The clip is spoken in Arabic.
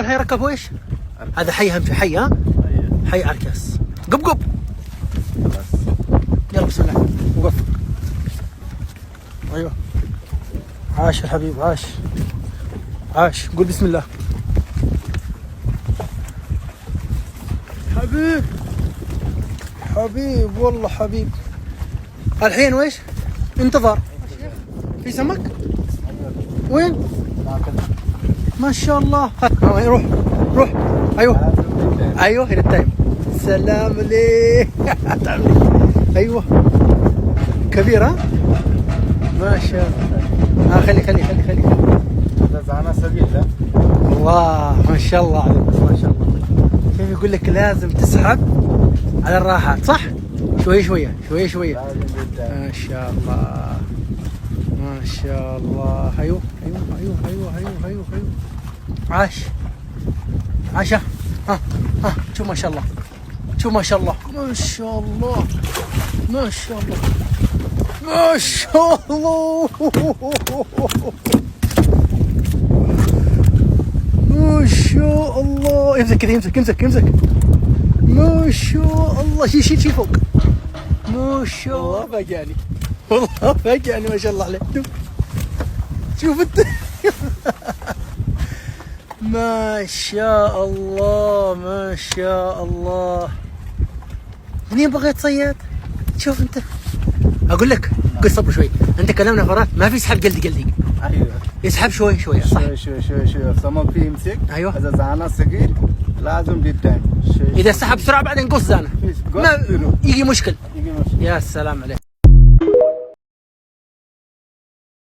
الحين ركبوا ايش؟ هذا حي اهم شيء، حي ها؟ حي عركاس. قب قب. يلا بسم الله وقف. ايوه عاش الحبيب، عاش عاش. قول بسم الله. حبيب حبيب والله حبيب. الحين ويش؟ انتظار. في سمك؟ وين؟ ما شاء الله. روح روح. ايوه ايوه الى التايم. سلام عليك. ايوه كبير ها؟ ما شاء الله. خلي هذا زعنا سبيل لا؟ الله ما شاء الله عليك، ما شاء الله. كيف يقول لك لازم تسحب على الراحات صح؟ شوي شوية شوي شوية. ما شاء الله ما شاء الله. ايوه ايوه ايوه ايوه ايوه ايوه ايوه. عاش عاشا. ها ها شوف ما شاء الله، شوف ما شاء الله، ما شاء الله ما شاء الله ما شاء الله. ما شاء الله. امسك كذا، امسك. ما شاء الله. شيل فوق. ما شاء الله. فاجأني والله، فاجأني ما شاء الله عليه. شوف انت. ما شاء الله ما شاء الله. منين بغيت صياد؟ شوف انت. اقول لك قل صبر شوي. انت كلامنا فرات ما في سحب قلدي. ايوه يسحب شوي صح؟ شوي السمك فيه يمسك. ايوه اذا زعنا صغير لازم جدا. اذا سحب بسرعه بعدين قص زانه ما يجي مشكل. يا سلام عليك.